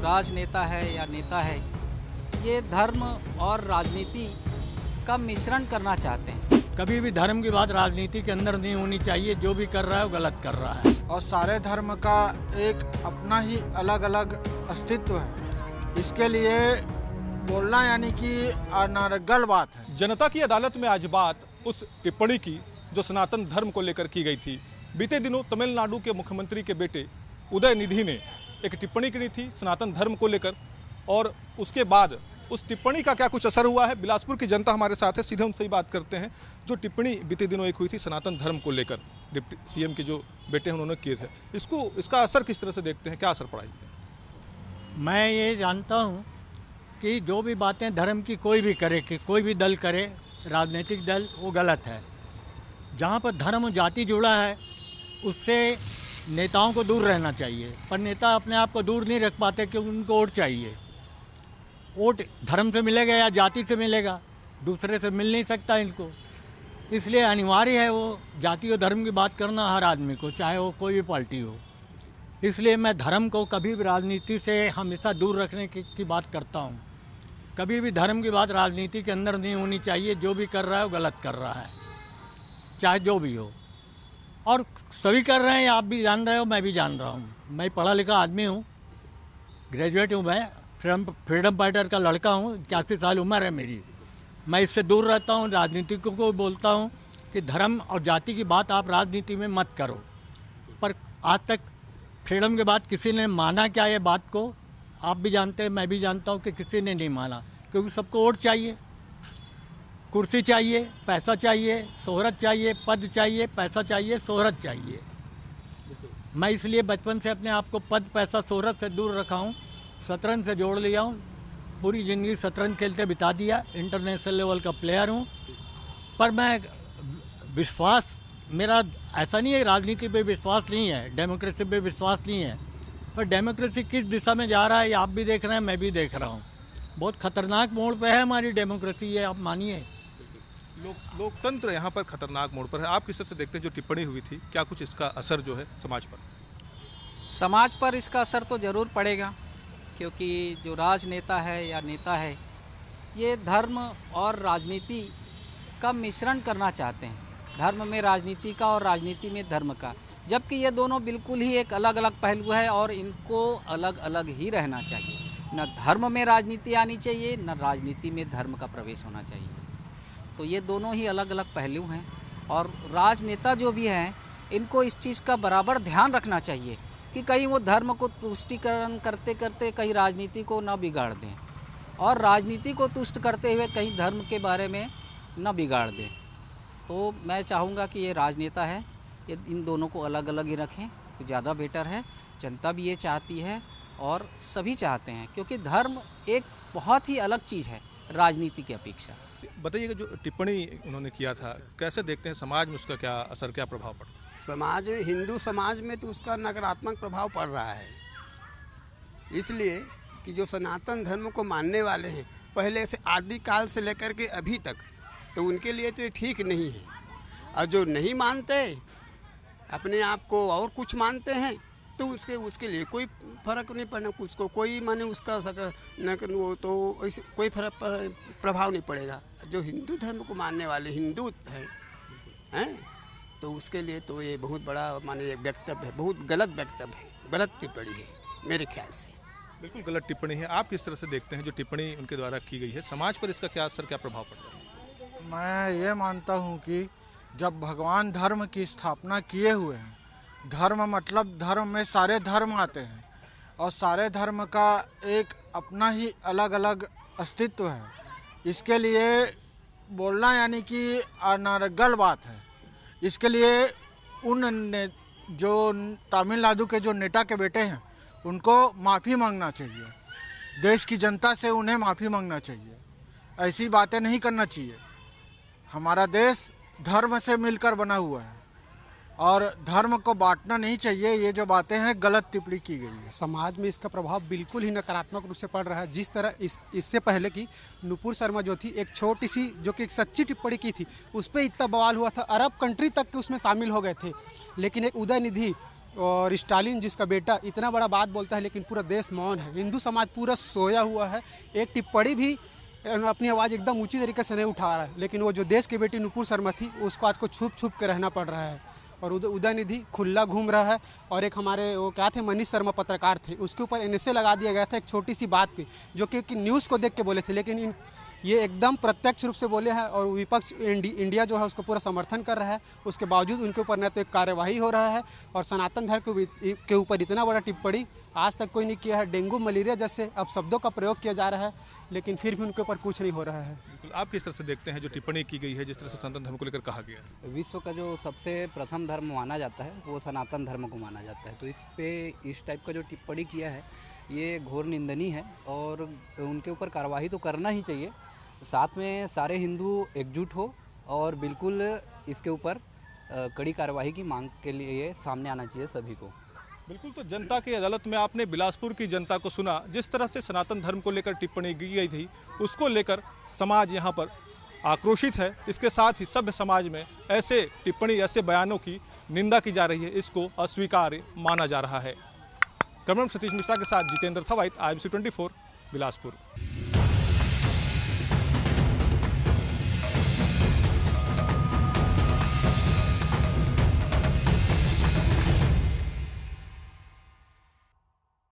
जो राजनेता है या नेता है, ये धर्म और राजनीति का मिश्रण करना चाहते हैं। कभी भी धर्म की बात राजनीति के अंदर नहीं होनी चाहिए। जो भी कर रहा है वो गलत कर रहा है। और सारे धर्म का एक अपना ही अलग अलग अस्तित्व है। इसके लिए बोलना यानी कि अनर्गल बात है। जनता की अदालत में आज बात उस टिप्पणी की जो सनातन धर्म को लेकर की गई थी। बीते दिनों तमिलनाडु के मुख्यमंत्री के बेटे उदयनिधि ने एक टिप्पणी की थी सनातन धर्म को लेकर, और उसके बाद उस टिप्पणी का क्या कुछ असर हुआ है। बिलासपुर की जनता हमारे साथ है, सीधे उनसे ही बात करते हैं। जो टिप्पणी बीते दिनों एक हुई थी सनातन धर्म को लेकर, डिप्टी सीएम के जो बेटे हैं उन्होंने किए थे, इसका असर किस तरह से देखते हैं, क्या असर पड़ा इसमें? मैं ये जानता हूँ कि जो भी बातें धर्म की कोई भी करे, कि कोई भी दल करे, राजनीतिक दल, वो गलत है। जहाँ पर धर्म और जाति जुड़ा है उससे नेताओं को दूर रहना चाहिए। पर नेता अपने आप को दूर नहीं रख पाते क्योंकि उनको वोट चाहिए। वोट धर्म से मिलेगा या जाति से मिलेगा, दूसरे से मिल नहीं सकता इनको। इसलिए अनिवार्य है वो जाति और धर्म की बात करना हर आदमी को, चाहे वो कोई भी पार्टी हो। इसलिए मैं धर्म को कभी भी राजनीति से हमेशा दूर रखने की बात करता हूँ। कभी भी धर्म की बात राजनीति के अंदर नहीं होनी चाहिए। जो भी कर रहा है वो गलत कर रहा है, चाहे जो भी हो। और सभी कर रहे हैं, आप भी जान रहे हो, मैं भी जान रहा हूँ। मैं पढ़ा लिखा आदमी हूँ, ग्रेजुएट हूँ, मैं फ्रीडम फाइटर का लड़का हूँ, 81 साल उम्र है मेरी। मैं इससे दूर रहता हूँ। राजनीतिकों को बोलता हूँ कि धर्म और जाति की बात आप राजनीति में मत करो। पर आज तक फ्रीडम के बाद किसी ने माना क्या ये बात को? आप भी जानते हैं, मैं भी जानता हूँ कि किसी ने नहीं माना, क्योंकि सबको वोट चाहिए, कुर्सी चाहिए, पैसा चाहिए, शोहरत चाहिए, पद चाहिए, पैसा चाहिए, शोहरत चाहिए। मैं इसलिए बचपन से अपने आप को पद, पैसा, शोहरत से दूर रखा हूँ। शतरंज से जोड़ लिया हूँ। पूरी ज़िंदगी शतरंज खेलते बिता दिया। इंटरनेशनल लेवल का प्लेयर हूँ। पर मैं विश्वास, मेरा ऐसा नहीं है राजनीति पे विश्वास नहीं है, डेमोक्रेसी पे विश्वास नहीं है। पर डेमोक्रेसी किस दिशा में जा रहा है ये आप भी देख रहे हैं, मैं भी देख रहा हूँ। बहुत खतरनाक मोड़ पे है हमारी डेमोक्रेसी, ये आप मानिए। लोकतंत्र यहाँ पर खतरनाक मोड़ पर है। आप किस तरह से देखते हैं जो टिप्पणी हुई थी, क्या कुछ इसका असर जो है समाज पर? समाज पर इसका असर तो ज़रूर पड़ेगा, क्योंकि जो राजनेता है या नेता है, ये धर्म और राजनीति का मिश्रण करना चाहते हैं। धर्म में राजनीति का और राजनीति में धर्म का, जबकि ये दोनों बिल्कुल ही एक अलग अलग पहलू है और इनको अलग अलग ही रहना चाहिए। न धर्म में राजनीति आनी चाहिए, न राजनीति में धर्म का प्रवेश होना चाहिए। तो ये दोनों ही अलग अलग पहलू हैं, और राजनेता जो भी हैं इनको इस चीज़ का बराबर ध्यान रखना चाहिए कि कहीं वो धर्म को तुष्टीकरण करते करते कहीं राजनीति को न बिगाड़ दें, और राजनीति को तुष्ट करते हुए कहीं धर्म के बारे में न बिगाड़ दें। तो मैं चाहूँगा कि ये राजनेता है, ये इन दोनों को अलग अलग ही रखें तो ज़्यादा बेटर है। जनता भी ये चाहती है और सभी चाहते हैं, क्योंकि धर्म एक बहुत ही अलग चीज़ है राजनीति की अपेक्षा। बताइएगा, जो टिप्पणी उन्होंने किया था, कैसे देखते हैं समाज में उसका क्या असर, क्या प्रभाव पड़ा? समाज, हिंदू समाज में तो उसका नकारात्मक प्रभाव पड़ रहा है। इसलिए कि जो सनातन धर्म को मानने वाले हैं पहले से आदिकाल से लेकर के अभी तक, तो उनके लिए तो ये ठीक नहीं है। और जो नहीं मानते, अपने आप को और कुछ मानते हैं, तो उसके लिए कोई फर्क नहीं पड़ना। उसको कोई माने उसका वो तो ऐसे कोई फर्क प्रभाव नहीं पड़ेगा। जो हिंदू धर्म को मानने वाले हिंदू हैं तो उसके लिए तो ये बहुत बड़ा माने वक्तव्य है, बहुत गलत वक्तव्य है, गलत टिप्पणी है मेरे ख्याल से। बिल्कुल गलत टिप्पणी है। आप किस तरह से देखते हैं जो टिप्पणी उनके द्वारा की गई है, समाज पर इसका क्या असर, क्या प्रभाव पड़ रहा है? मैं ये मानता हूँ कि जब भगवान धर्म की स्थापना किए हुए हैं, धर्म मतलब धर्म में सारे धर्म आते हैं, और सारे धर्म का एक अपना ही अलग अलग अस्तित्व है। इसके लिए बोलना यानी कि अनर्गल बात है। इसके लिए जो तमिलनाडु के जो नेता के बेटे हैं उनको माफ़ी मांगना चाहिए। देश की जनता से उन्हें माफ़ी मांगना चाहिए। ऐसी बातें नहीं करना चाहिए। हमारा देश धर्म से मिलकर बना हुआ है और धर्म को बांटना नहीं चाहिए। ये जो बातें हैं गलत टिप्पणी की गई है। समाज में इसका प्रभाव बिल्कुल ही नकारात्मक रूप से पड़ रहा है। जिस तरह इससे पहले की नुपुर शर्मा जो थी, एक छोटी सी जो कि एक सच्ची टिप्पणी की थी, उस पर इतना बवाल हुआ था, अरब कंट्री तक के उसमें शामिल हो गए थे। लेकिन एक उदयनिधि और स्टालिन जिसका बेटा इतना बड़ा बात बोलता है लेकिन पूरा देश मौन है, हिंदू समाज पूरा सोया हुआ है। एक टिप्पणी भी अपनी आवाज़ एकदम ऊंची तरीके से नहीं उठा रहा है, लेकिन वो जो देश की बेटी नुपुर शर्मा थी उसको आज को छुप छुप के रहना पड़ रहा है। और उदयनिधि खुला घूम रहा है। और एक हमारे वो क्या थे, मनीष शर्मा पत्रकार थे, उसके ऊपर एनएसए लगा दिया गया था एक छोटी सी बात पे, जो कि न्यूज़ को देख के बोले थे, लेकिन ये एकदम प्रत्यक्ष रूप से बोले हैं और विपक्ष इंडिया जो है उसको पूरा समर्थन कर रहा है। उसके बावजूद उनके ऊपर न तो एक कार्यवाही हो रहा है और सनातन धर्म के ऊपर इतना बड़ा टिप्पणी आज तक कोई नहीं किया है। डेंगू मलेरिया जैसे अब शब्दों का प्रयोग किया जा रहा है, लेकिन फिर भी उनके ऊपर कुछ नहीं हो रहा है। बिल्कुल, आप किस तरह से देखते हैं जो टिप्पणी की गई है, जिस तरह से सनातन धर्म को लेकर कहा गया है? विश्व का जो सबसे प्रथम धर्म माना जाता है वो सनातन धर्म को माना जाता है, तो इस पे इस टाइप का जो टिप्पणी किया है ये घोर निंदनीय है और उनके ऊपर कार्रवाई तो करना ही चाहिए। साथ में सारे हिंदू एकजुट हो और बिल्कुल इसके ऊपर कड़ी कार्रवाई की मांग के लिए सामने आना चाहिए सभी को। बिल्कुल, तो जनता की अदालत में आपने बिलासपुर की जनता को सुना। जिस तरह से सनातन धर्म को लेकर टिप्पणी की गई थी उसको लेकर समाज यहाँ पर आक्रोशित है। इसके साथ ही सभ्य समाज में ऐसे टिप्पणी, ऐसे बयानों की निंदा की जा रही है, इसको अस्वीकार्य माना जा रहा है। कैमरामैन सतीश मिश्रा के साथ जितेंद्र थवाइट, IMC 24 बिलासपुर।